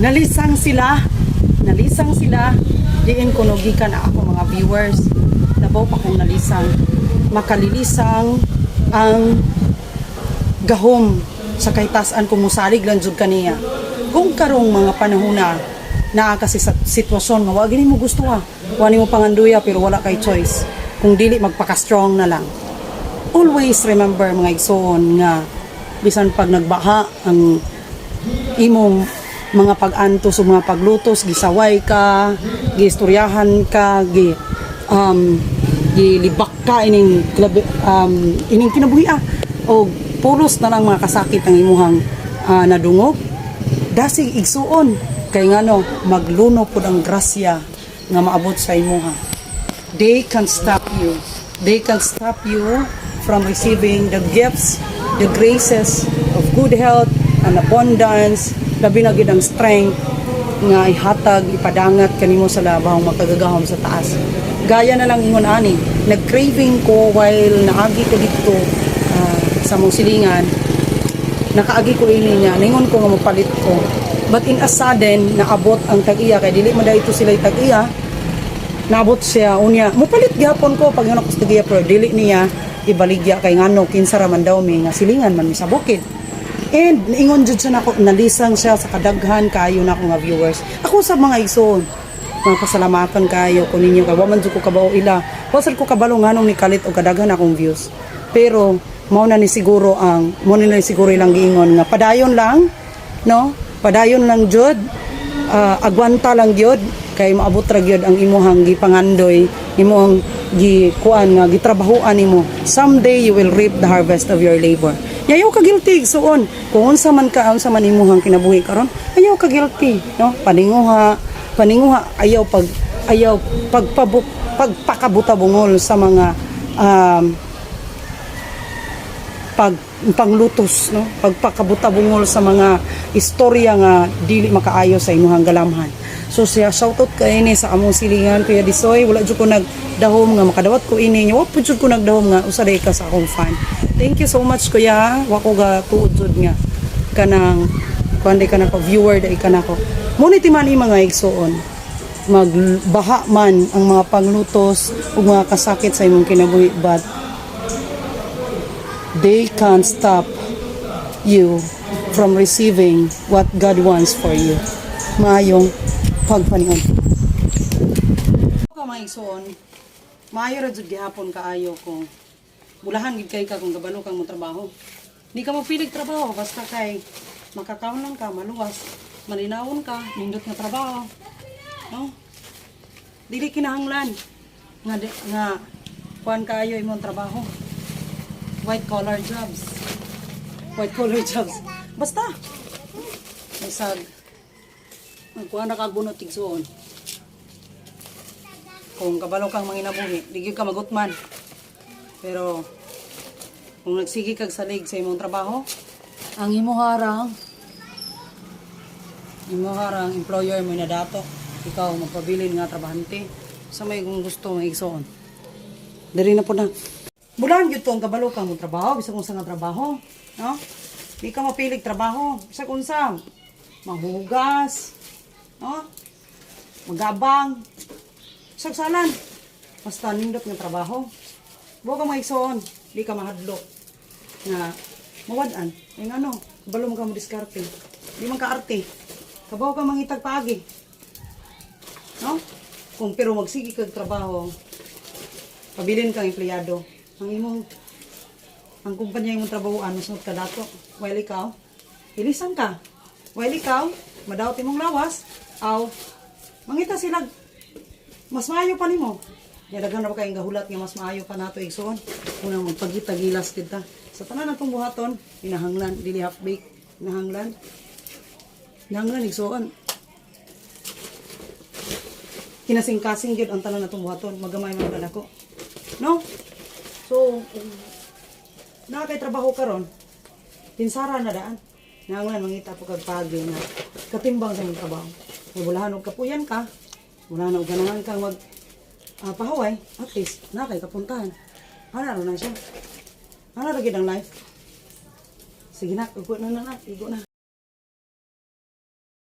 Nalisang sila. Diin ko gikan na ako mga viewers. Nabaw pa kong nalisang. Makalilisang ang gahom sa kahitasan kung musalig lang jud kaniya. Kung karong mga panahon na kasi sa sitwasyon nga wag mo gusto wani mo panganduya pero wala kay choice. Kung dili magpaka-strong na lang. Always remember mga igsoon nga bisan pag nagbaha ang imong mga pag-antos o mga paglutos, gisaway ka, giistoryahan ka, gilibak ka ining kinabuhi o pulos na lang mga kasakit ang imuhang nadungog. Dasig igsuon kay ngano magluno pud ang grasya nga maabot sa imuha. They can stop you. They can stop you from receiving the gifts, the graces of good health and abundance, labi na gid ang strength nga ihatag ipadangat kanimo sa labahong makagagahom sa taas. Gaya na lang ingon ani, nag-craving ko while naagi ko dito sa mong silingan. Nakaagi ko ini niya, ningon ko nga mapalit ko. But in a sudden, naabot ang tag-iya kay dili man dayto sila tag-iya. Naabot siya unya, mupalit gyapon ko pag yun ako sa tag-iya pero dili niya ibaligya kay ngano kinsa ra man daw mi nga silingan man mi sa bukid. And ingon jud siya nako nalisang siya sa kadaghan kayo na ako nga viewers. Ako sa mga igsoon, mga pasalamatan kayo ko ninyo kay wa man jud ko kabaw ila. Wasal ko kabalo nganong ni kalit og kadaghan akong views. Pero mao na ni siguro ilang giingon nga padayon lang, no? Padayon lang jud. Agwanta lang jud kay maabot ra gyud ang imuhang gipangandoy, imong gikuan nga gitrabahoan nimo. Someday you will reap the harvest of your labor. Ayaw ka guilty suon. Kung unsa man imuhang kinabuhi karon, ayaw ka guilty, no? Paninguha, ayaw pagpakabuta bungol sa mga panglutos, no? Pagpakabuta bungol sa mga istorya nga dili makaayo sa imuhang galamhan. So siya shoutout kay ini sa among silingan Kuya Disoy, wala jud ko nagdahom nga makadawat ko ini nya, wa pud jud ko nagdahom nga usaday ka sa akong fan. Thank you so much kuya, wa ko ga tuod jud nga kanang kuanday ka na ko viewer dai ka na ko. Mo ni timani mga igsoon. Magbaha man ang mga panglutos ug mga kasakit sa imong kinabuhi, but they can't stop you from receiving what God wants for you. Maayong pagpanion. Mga igsoon, maayo ra jud gihapon kaayo kung bulahan gid kay ka kung kabalo kang mo trabaho. Di ka mapilig trabaho basta kay makakaon lang ka, maluwas, malinawon ka, nindot nga trabaho. No? Dili kinahanglan nga kuan kaayo imong trabaho. White collar jobs. Basta isag kuan ra ka gunot tigsuon. Kung kabalo kang manginabuhi, di ka magutman. Pero kung nagsigi kag salig sa imong trabaho, ang imuharang employer mo na dato, ikaw magpabilin nga trabahante sa may kung gusto nga igsoon. Diri na po na. Bulan gyud to ang kabalo kang trabaho, bisag unsa nga trabaho, no? Di ka mapilig trabaho, bisag unsa maghugas, no? Magabang, sagsalan, basta nindot nga trabaho. Huwag ka maigsoon, di ka mahadlok na mawad-an. Ay nga no, kabalo mo ka mo diskarte, di man ka arte, kabaw ka mangitag paagi, no? Kung pero magsigi kag trabaho, pabilin kang empleyado, ang kumpanya imong trabahoan masunod ka dato. While ikaw ilisan ka, while ikaw madawat imong lawas, aw mangita sila mas maayo pa nimo. Daghan na ba kayong gahulat nga mas maayo pa nato igsoon. Unang magpagita gilas kita sa tanan natong buhaton, hinahanglan dili half bake, hinahanglan igsoon. Kinasing-kasing gyud ang tanan natong buhaton, magamay man ako, no? So na kay trabaho karon, pinsara na daan. Nanglan mangita po kag pagi na katimbang sa imong trabaho. Mabulahan og kapuyan ka, wala na og ganahan kang mag pahaway, at least na kay kapuntahan. Ano na siya? Ano ra gid ang life? Sige na, igo na.